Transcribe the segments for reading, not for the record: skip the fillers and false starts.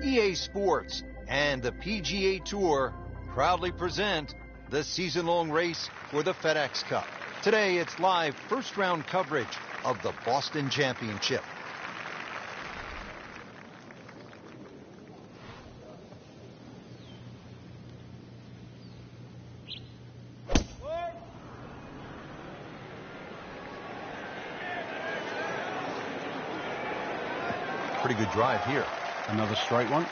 EA Sports and the PGA Tour proudly present the season-long race for the FedEx Cup. Today, it's live first-round coverage of the Boston Championship. Pretty good drive here. Another straight one.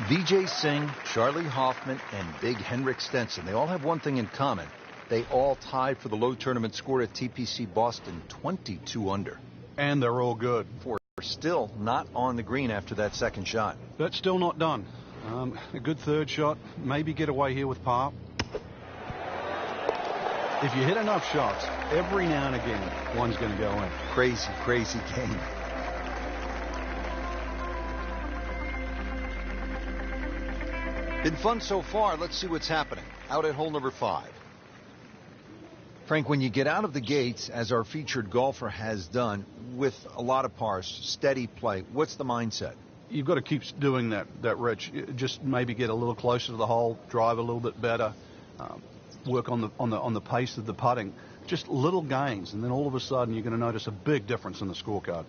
Vijay Singh, Charlie Hoffman, and Big Henrik Stenson. They all have one thing in common. They all tied for the low tournament score at TPC Boston, 22 under. And they're all good. Four still not on the green after that second shot. That's still not done. A good third shot. Maybe get away here with par. If you hit enough shots, every now and again, one's going to go in. Crazy, crazy game. Been fun so far. Let's see what's happening out at hole number 5. Frank, when you get out of the gates, as our featured golfer has done, with a lot of pars, steady play, what's the mindset? You've got to keep doing that, Rich. Just maybe get a little closer to the hole, drive a little bit better, work on the pace of the putting. Just little gains, and then all of a sudden you're going to notice a big difference in the scorecard.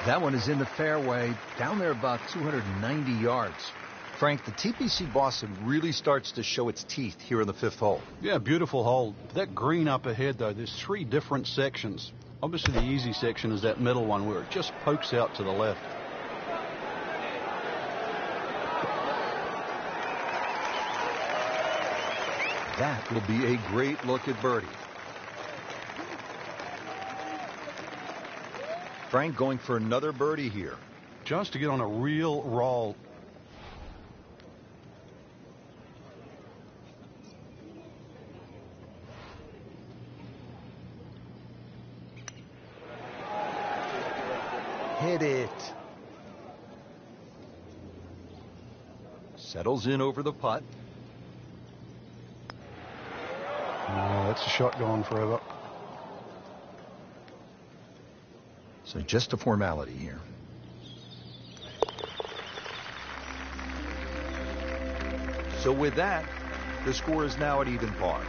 That one is in the fairway, down there about 290 yards. Frank, the TPC Boston really starts to show its teeth here in the 5th hole. Yeah, beautiful hole. That green up ahead, though, there's 3 different sections. Obviously, the easy section is that middle one where it just pokes out to the left. That will be a great look at birdie. Frank going for another birdie here. Just to get on a real roll. Hit it. Settles in over the putt. Oh, that's a shot going forever. So just a formality here. So with that, the score is now at even par.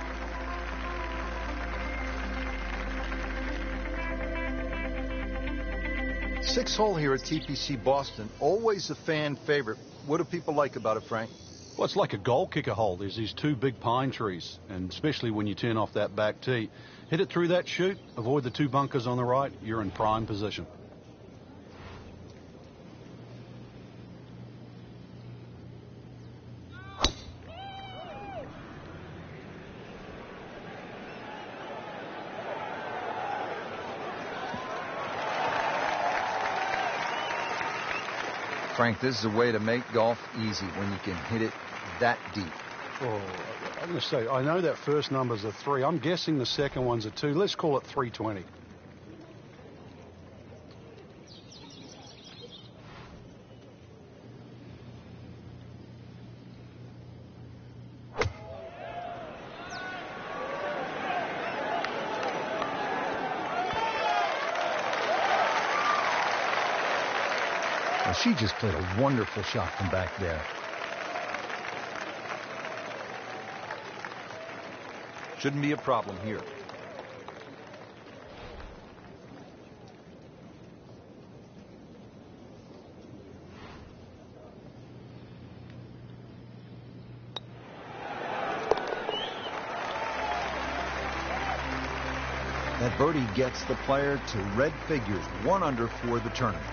Sixth hole here at TPC Boston, always a fan favorite. What do people like about it, Frank? Well, it's like a goal kicker hole. There's these 2 big pine trees, and especially when you turn off that back tee. Hit it through that chute, avoid the 2 bunkers on the right, you're in prime position. Frank, this is a way to make golf easy when you can hit it that deep. Oh, I'm going to say, I know that first number's a 3. I'm guessing the second one's a 2. Let's call it 320. Well, she just played a wonderful shot from back there. Shouldn't be a problem here. That birdie gets the player to red figures, 1 under for the tournament.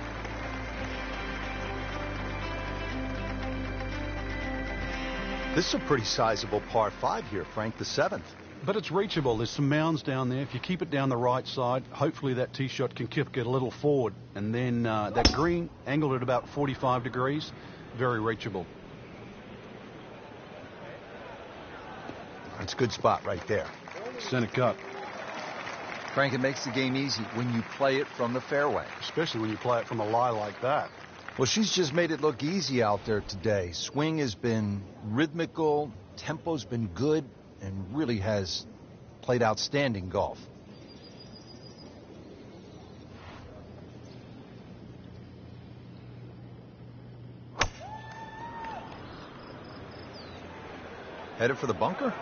This is a pretty sizable par 5 here, Frank, the 7th. But it's reachable. There's some mounds down there. If you keep it down the right side, hopefully that tee shot can kick it a little forward. And then that green angled at about 45 degrees, very reachable. That's a good spot right there. Center cut. Frank, it makes the game easy when you play it from the fairway. Especially when you play it from a lie like that. Well, she's just made it look easy out there today. Swing has been rhythmical, tempo's been good, and really has played outstanding golf. Headed for the bunker?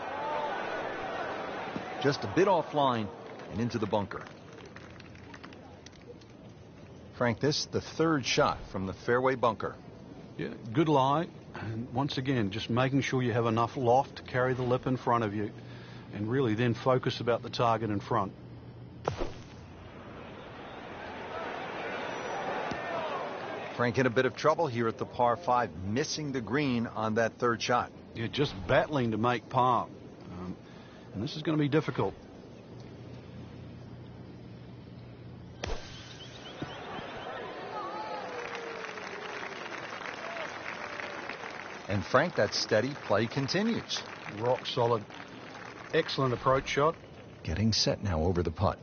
Just a bit offline and into the bunker. Frank, this is the third shot from the fairway bunker. Yeah, good lie. And once again, just making sure you have enough loft to carry the lip in front of you. And really then focus about the target in front. Frank in a bit of trouble here at the par 5, missing the green on that third shot. You're just battling to make par. And this is going to be difficult. And Frank, that steady play continues. Rock solid. Excellent approach shot. Getting set now over the putt.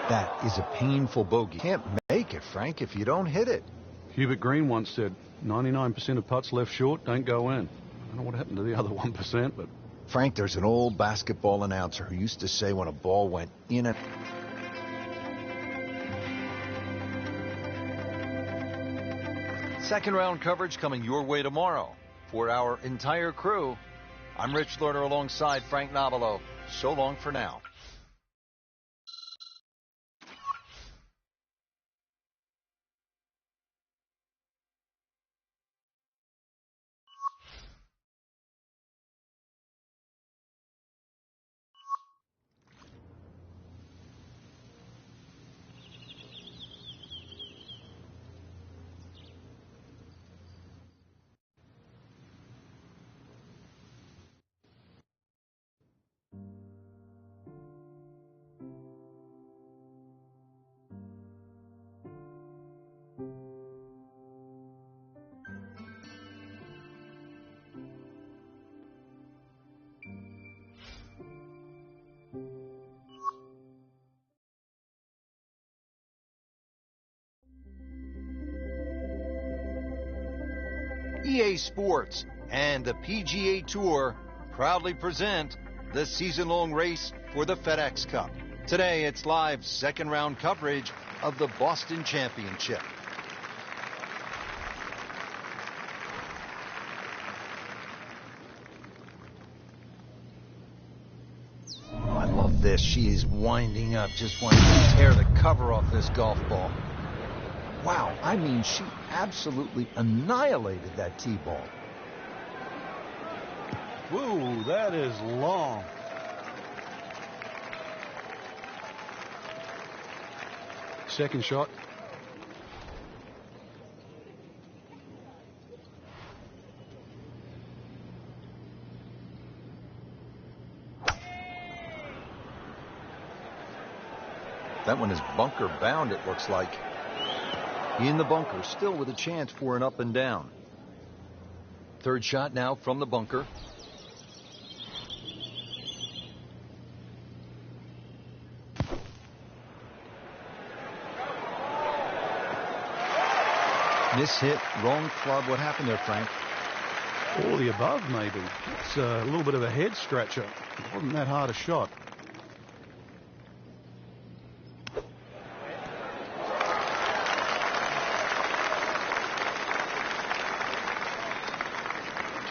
That is a painful bogey. Can't make it, Frank, if you don't hit it. Hubert Green once said, 99% of putts left short don't go in. I don't know what happened to the other 1%, but... Frank, there's an old basketball announcer who used to say when a ball went in and... Second round coverage coming your way tomorrow. For our entire crew, I'm Rich Lerner alongside Frank Nobilo. So long for now. EA Sports and the PGA Tour proudly present the season-long race for the FedEx Cup. Today, it's live second-round coverage of the Boston Championship. Oh, I love this. She is winding up, just wanting to tear the cover off this golf ball. Wow, I mean, she absolutely annihilated that tee ball. Whoa, that is long. Second shot. That one is bunker bound, it looks like. In the bunker, still with a chance for an up and down. Third shot now from the bunker. Miss hit, wrong club. What happened there, Frank? All the above, maybe. It's a little bit of a head scratcher. It wasn't that hard a shot.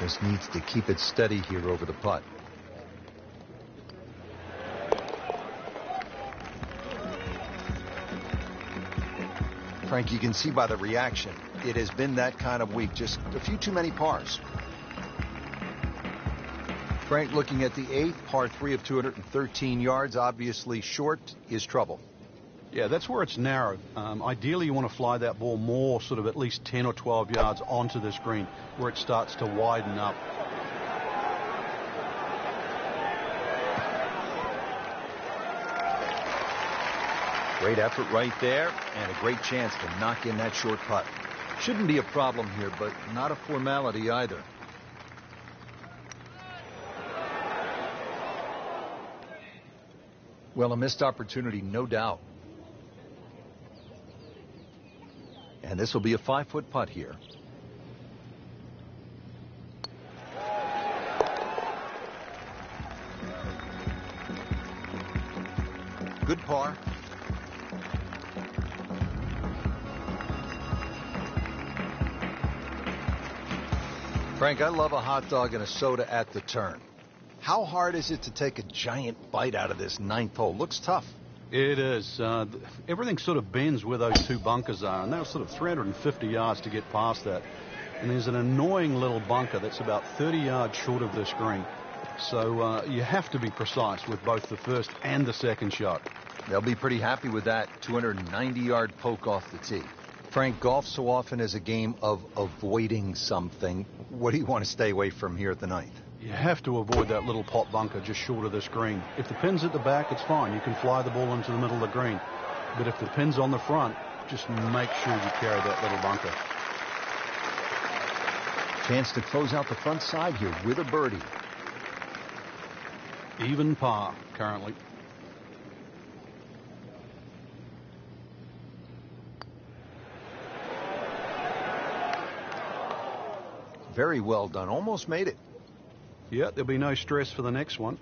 Just needs to keep it steady here over the putt. Frank, you can see by the reaction, it has been that kind of week. Just a few too many pars. Frank, looking at the eighth, par 3 of 213 yards, obviously short, is trouble. Yeah, that's where it's narrow. Ideally, you want to fly that ball more, sort of at least 10 or 12 yards onto this green, where it starts to widen up. Great effort right there, and a great chance to knock in that short putt. Shouldn't be a problem here, but not a formality either. Well, a missed opportunity, no doubt. And this will be a 5-foot putt here. Good par. Frank, I love a hot dog and a soda at the turn. How hard is it to take a giant bite out of this 9th hole? Looks tough. It is. Everything sort of bends where those two bunkers are, and they're sort of 350 yards to get past that. And there's an annoying little bunker that's about 30 yards short of this green. So you have to be precise with both the first and the second shot. They'll be pretty happy with that 290-yard poke off the tee. Frank, golf so often is a game of avoiding something. What do you want to stay away from here at the 9th? You have to avoid that little pot bunker just short of this green. If the pin's at the back, it's fine. You can fly the ball into the middle of the green. But if the pin's on the front, just make sure you carry that little bunker. Chance to close out the front side here with a birdie. Even par currently. Very well done. Almost made it. Yeah, there'll be no stress for the next one.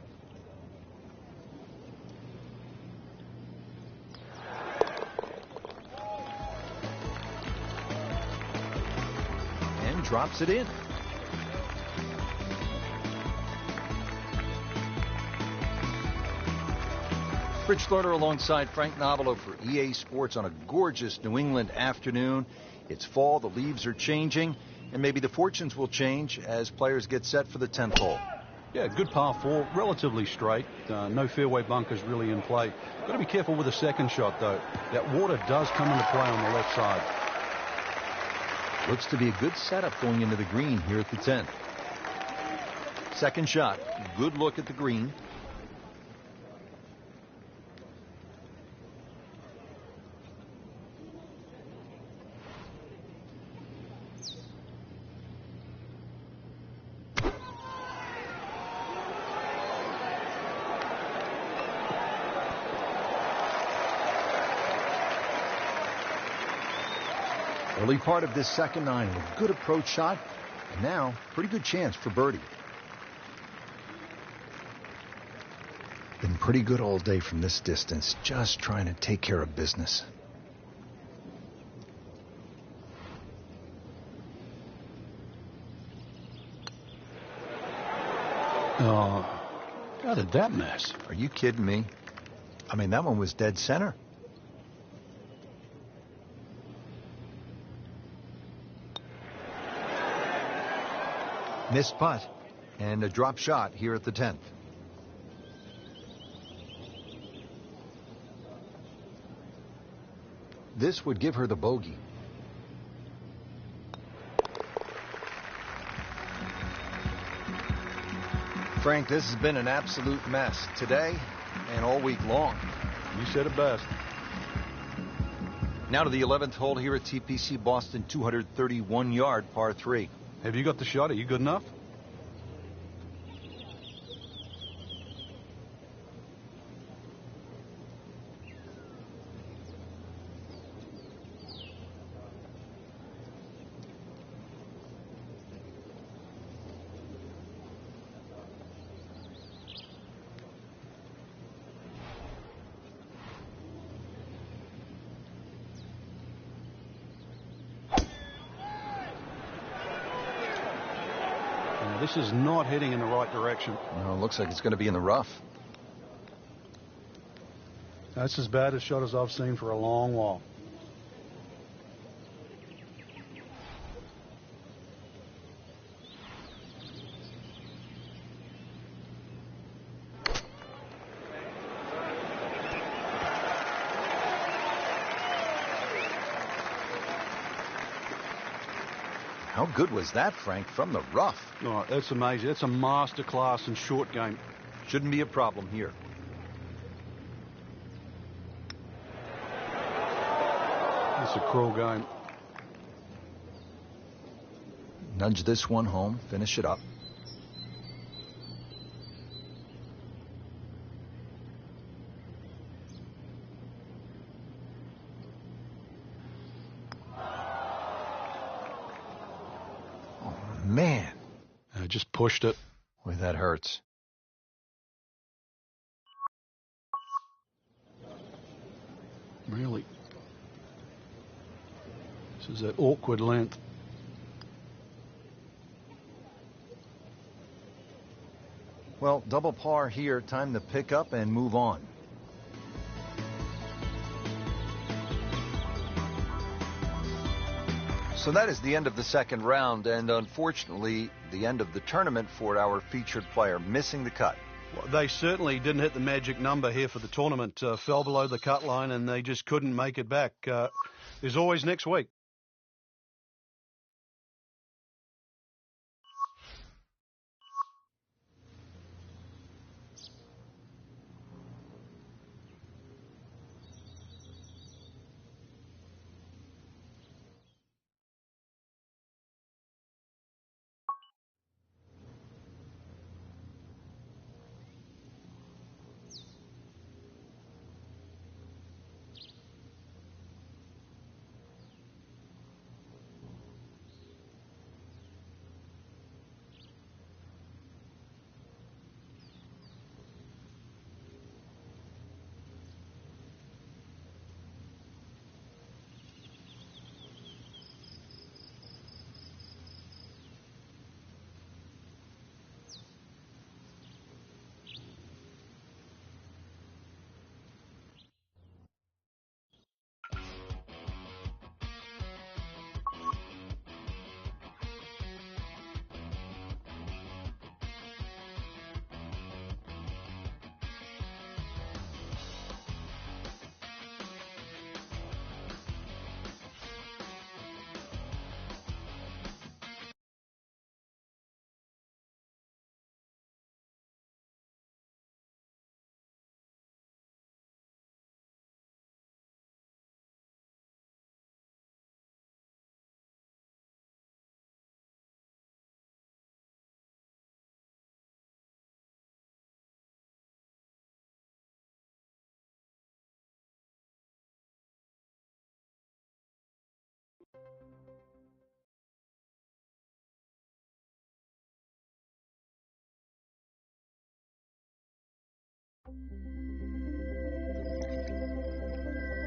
And drops it in. Rich Lerner alongside Frank Nobilo for EA Sports on a gorgeous New England afternoon. It's fall, the leaves are changing, and maybe the fortunes will change as players get set for the 10th hole. Yeah, good par 4, relatively straight. No fairway bunkers really in play. Got to be careful with the second shot, though. That water does come into play on the left side. Looks to be a good setup going into the green here at the 10th. Second shot, good look at the green. Early part of this second 9, a good approach shot, and now pretty good chance for birdie. Been pretty good all day from this distance, just trying to take care of business. Oh, how did that miss? Are you kidding me? I mean, that one was dead center. Missed putt and a drop shot here at the 10th. This would give her the bogey. Frank, this has been an absolute mess today and all week long. You said it best. Now to the 11th hole here at TPC Boston, 231-yard par 3. Have you got the shot? Are you good enough? This is not heading in the right direction. No, it looks like it's going to be in the rough. That's as bad a shot as I've seen for a long while. How good was that, Frank, from the rough? Oh, that's amazing. That's a master class in short game. Shouldn't be a problem here. It's a cruel game. Nudge this one home, finish it up. Oh, man. I just pushed it. Boy, that hurts. Really. This is that awkward length. Well, double par here. Time to pick up and move on. So that is the end of the second round, and unfortunately, the end of the tournament for our featured player, missing the cut. Well, they certainly didn't hit the magic number here for the tournament. Fell below the cut line, and they just couldn't make it back. There's always next week.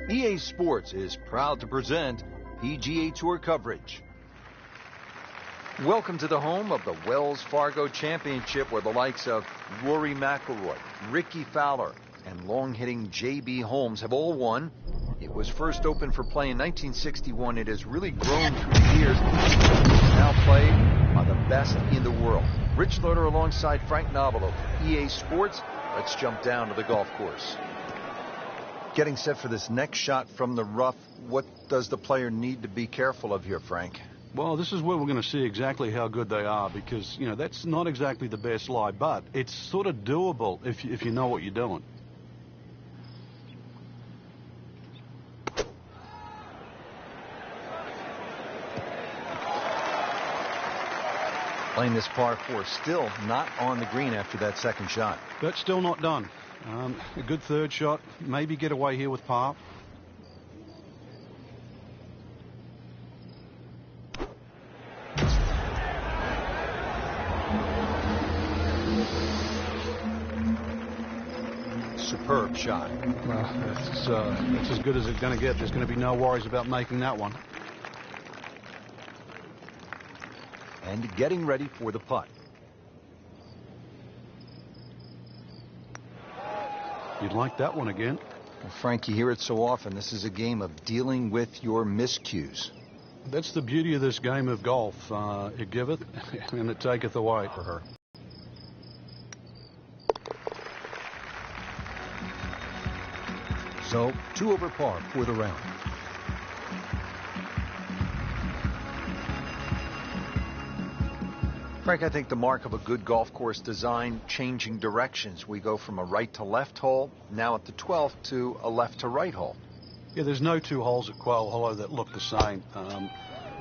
EA Sports is proud to present PGA Tour coverage. Welcome to the home of the Wells Fargo Championship, where the likes of Rory McIlroy, Ricky Fowler, and long-hitting J.B. Holmes have all won. It was first opened for play in 1961. It has really grown through the years. It's now played by the best in the world. Rich Loader alongside Frank Novello for EA Sports. Let's jump down to the golf course. Getting set for this next shot from the rough, what does the player need to be careful of here, Frank? Well, this is where we're going to see exactly how good they are, because, you know, that's not exactly the best lie, but it's sort of doable if you know what you're doing. Playing this par 4, still not on the green after that second shot. That's still not done. A good third shot, maybe get away here with par. Superb shot. Well, that's as good as it's going to get. There's going to be no worries about making that one. And getting ready for the putt. You'd like that one again. Well, Frank, you hear it so often. This is a game of dealing with your miscues. That's the beauty of this game of golf. It giveth and it taketh away for her. So, 2 over par for the round. Frank, I think the mark of a good golf course design, changing directions. We go from a right to left hole, now at the 12th, to a left to right hole. Yeah, there's no two holes at Quail Hollow that look the same.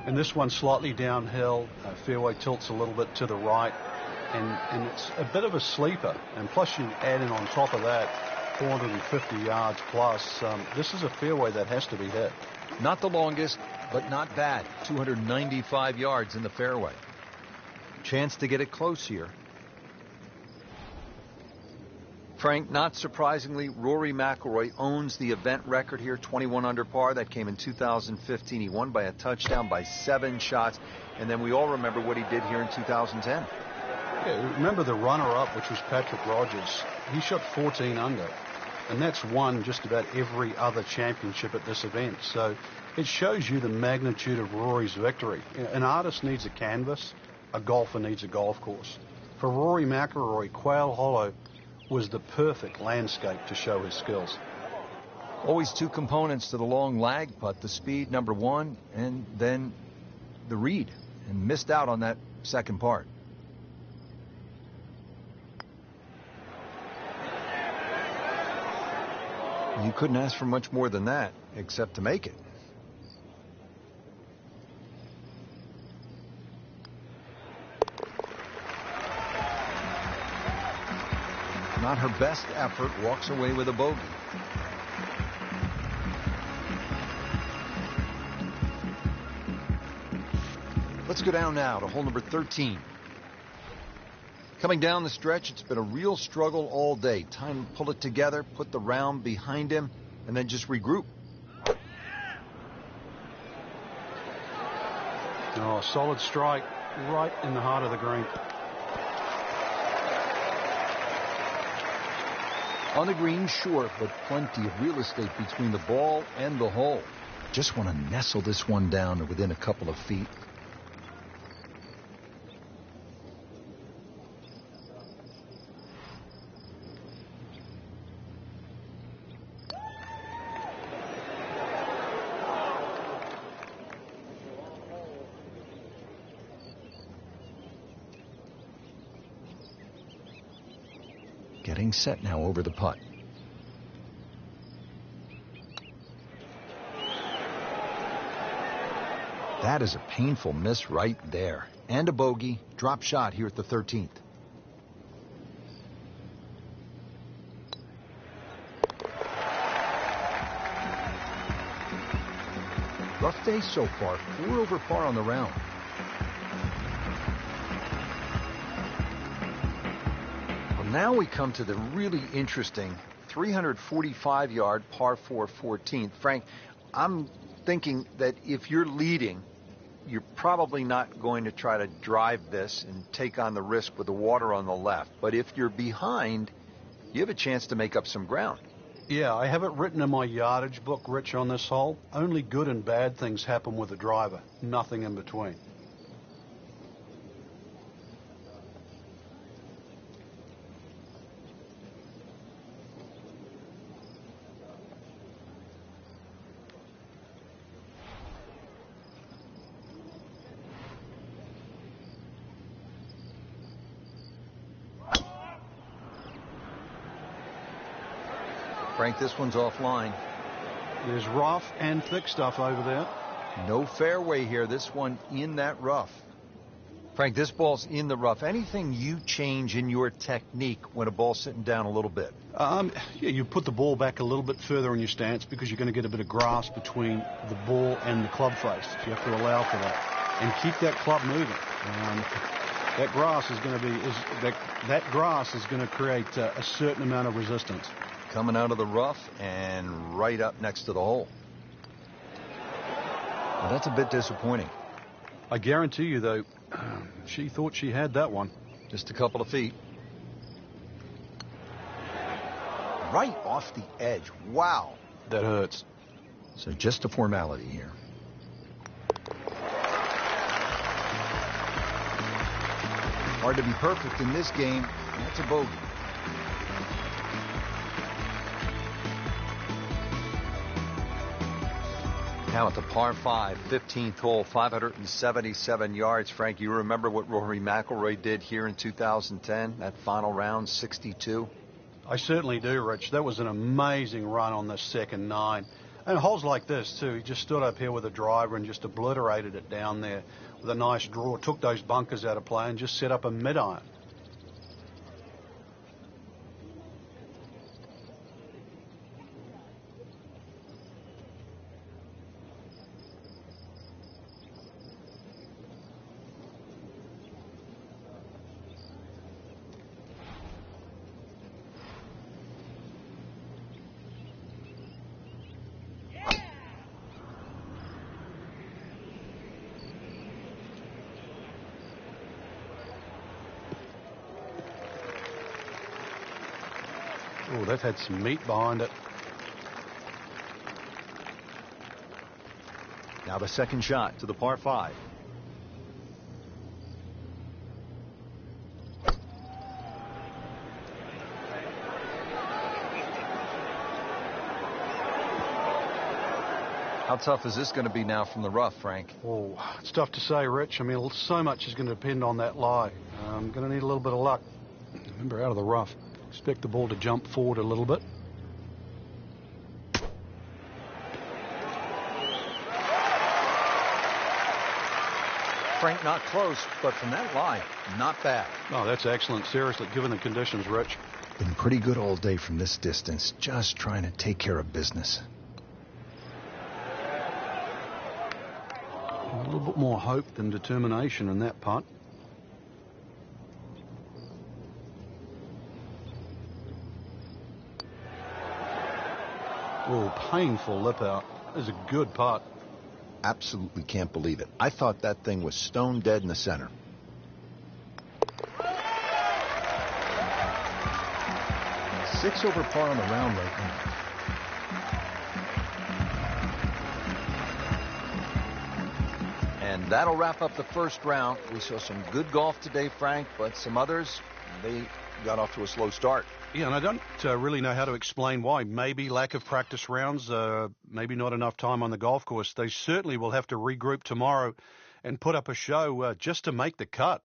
And this one slightly downhill, fairway tilts a little bit to the right, and it's a bit of a sleeper. And plus you add in on top of that 450 yards plus. This is a fairway that has to be hit. Not the longest, but not bad. 295 yards in the fairway. Chance to get it close here. Frank, not surprisingly, Rory McIlroy owns the event record here, 21 under par. That came in 2015. He won by a touchdown by 7 shots. And then we all remember what he did here in 2010. Yeah, remember the runner-up, which was Patrick Rogers. He shot 14 under. And that's won just about every other championship at this event. So it shows you the magnitude of Rory's victory. An artist needs a canvas. A golfer needs a golf course. For Rory McIlroy, Quail Hollow was the perfect landscape to show his skills. Always two components to the long lag putt, the speed, number one, and then the read. And missed out on that second part. You couldn't ask for much more than that, except to make it. Not her best effort, walks away with a bogey. Let's go down now to hole number 13. Coming down the stretch, it's been a real struggle all day. Time to pull it together, put the round behind him, and then just regroup. Oh, solid strike right in the heart of the green. On the green, short, but plenty of real estate between the ball and the hole. Just want to nestle this one down to within a couple of feet. Getting set now over the putt. That is a painful miss right there. And a bogey. Drop shot here at the 13th. Rough day so far. 4 over par on the round. Now we come to the really interesting 345-yard par 4 14th. Frank, I'm thinking that if you're leading, you're probably not going to try to drive this and take on the risk with the water on the left. But if you're behind, you have a chance to make up some ground. Yeah, I have it written in my yardage book, Rich, on this hole. Only good and bad things happen with a driver. Nothing in between. Frank, this one's offline. There's rough and thick stuff over there. No fairway here. This one in that rough. Frank, this ball's in the rough. Anything you change in your technique when a ball's sitting down a little bit? Yeah, you put the ball back a little bit further in your stance because you're going to get a bit of grass between the ball and the club face. So you have to allow for that. And keep that club moving. That grass is going to be that grass is going to create a certain amount of resistance. Coming out of the rough and right up next to the hole. Well, that's a bit disappointing. I guarantee you, though, she thought she had that one. Just a couple of feet. Right off the edge. Wow. That hurts. So just a formality here. Hard to be perfect in this game. That's a bogey. Now at the par 5, 15th hole, 577 yards. Frank, you remember what Rory McIlroy did here in 2010, that final round, 62? I certainly do, Rich. That was an amazing run on the second 9. And holes like this, too, he just stood up here with a driver and just obliterated it down there with a nice draw, took those bunkers out of play and just set up a mid-iron. Oh, that had some meat behind it. Now the second shot to the par 5. How tough is this going to be now from the rough, Frank? Oh, it's tough to say, Rich. I mean, so much is going to depend on that lie. I'm going to need a little bit of luck. Remember, out of the rough. Expect the ball to jump forward a little bit. Frank, not close, but from that lie, not bad. Oh, that's excellent. Seriously, given the conditions, Rich. Been pretty good all day from this distance, just trying to take care of business. A little bit more hope than determination in that putt. Oh, painful lip out. That is a good putt. Absolutely can't believe it. I thought that thing was stone dead in the center. Six over par on the round right now. And that'll wrap up the first round. We saw some good golf today, Frank, but some others, they got off to a slow start. Yeah, and I don't really know how to explain why. Maybe lack of practice rounds, maybe not enough time on the golf course. They certainly will have to regroup tomorrow and put up a show just to make the cut.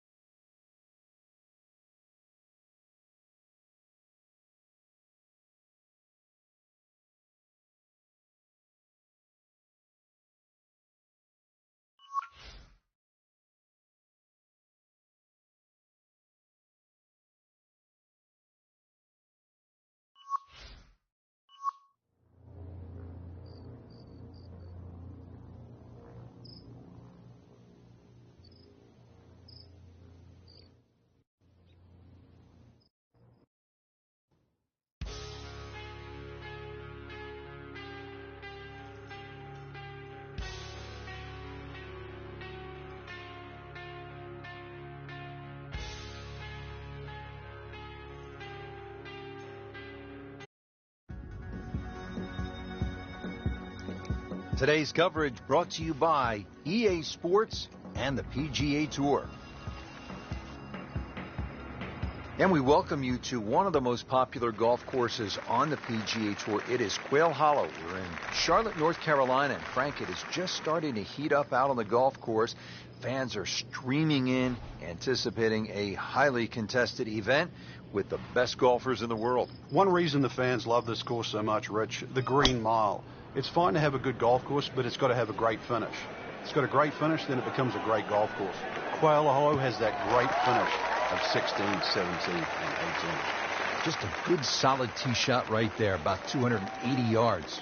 Today's coverage brought to you by EA Sports and the PGA Tour. And we welcome you to one of the most popular golf courses on the PGA Tour. It is Quail Hollow. We're in Charlotte, North Carolina. And Frank, it is just starting to heat up out on the golf course. Fans are streaming in, anticipating a highly contested event with the best golfers in the world. One reason the fans love this course so much, Rich, the Green Mile. It's fine to have a good golf course, but it's got to have a great finish. It's got a great finish, then it becomes a great golf course. Quail Hollow has that great finish of 16, 17, and 18. Just a good solid tee shot right there, about 280 yards.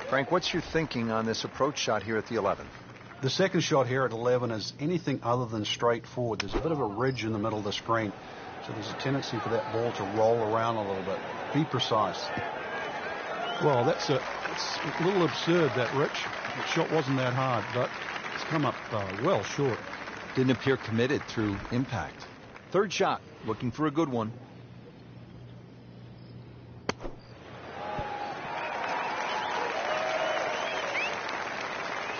Frank, what's your thinking on this approach shot here at the 11th? The second shot here at 11 is anything other than straightforward. There's a bit of a ridge in the middle of the screen, so there's a tendency for that ball to roll around a little bit. Be precise. Well, it's a little absurd, that, Rich. The shot wasn't that hard, but it's come up well short. Didn't appear committed through impact. Third shot, looking for a good one.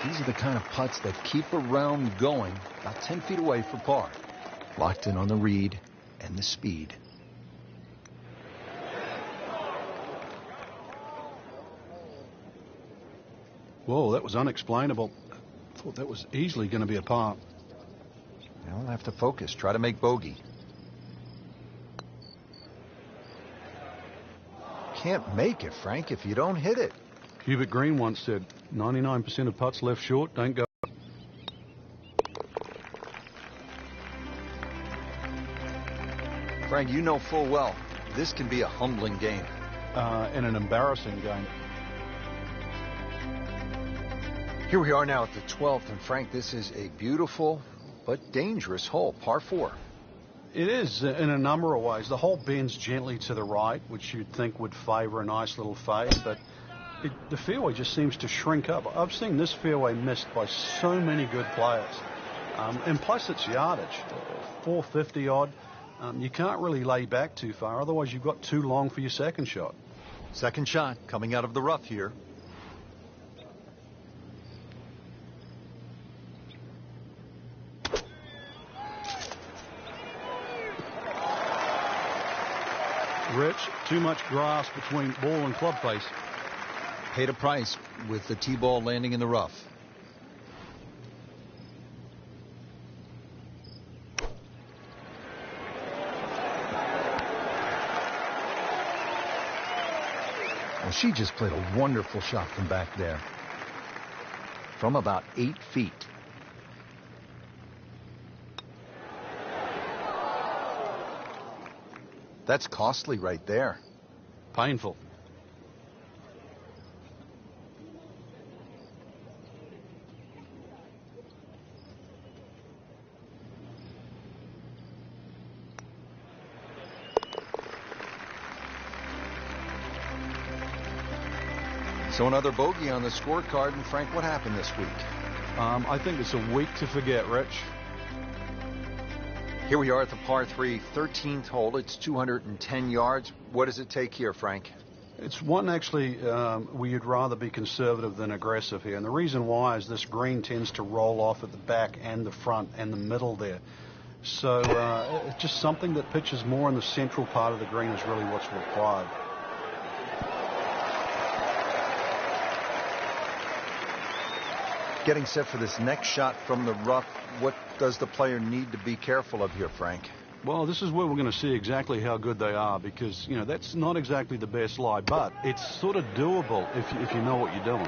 These are the kind of putts that keep a round going about 10 feet away for par. Locked in on the read and the speed. Whoa, that was unexplainable. I thought that was easily going to be a par. Now we'll have to focus, try to make bogey. Can't make it, Frank, if you don't hit it. Hubert Green once said, 99% of putts left short don't go. Frank, you know full well this can be a humbling game. And an embarrassing game. Here we are now at the 12th, and Frank, this is a beautiful but dangerous hole, par 4. It is in a number of ways. The hole bends gently to the right, which you'd think would favour a nice little fade, but the fairway just seems to shrink up. I've seen this fairway missed by so many good players. And plus it's yardage, 450 odd. You can't really lay back too far, otherwise you've got too long for your second shot. Second shot coming out of the rough here. Rich, too much grass between ball and club face. Paid a price with the tee ball landing in the rough. Well, she just played a wonderful shot from back there. From about 8 feet. That's costly right there. Painful. So another bogey on the scorecard. And Frank, what happened this week? I think it's a week to forget, Rich. Here we are at the par 3, 13th hole. It's 210 yards. What does it take here, Frank? It's one actually where you'd rather be conservative than aggressive here. And the reason why is this green tends to roll off at the back and the front and the middle there. So it's just something that pitches more in the central part of the green is really what's required. Getting set for this next shot from the rough, what does the player need to be careful of here, Frank? Well, this is where we're going to see exactly how good they are because, you know, that's not exactly the best lie, but it's sort of doable if you know what you're doing.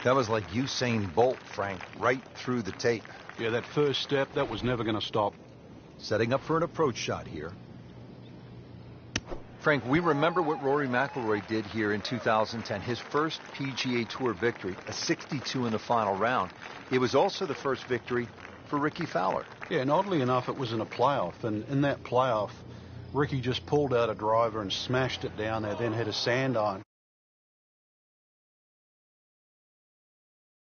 That was like Usain Bolt, Frank, right through the tape. Yeah, that first step, that was never going to stop. Setting up for an approach shot here. Frank, we remember what Rory McIlroy did here in 2010, his first PGA Tour victory, a 62 in the final round. It was also the first victory for Ricky Fowler. Yeah, and oddly enough, it was in a playoff, and in that playoff, Ricky just pulled out a driver and smashed it down there, then hit a sand iron.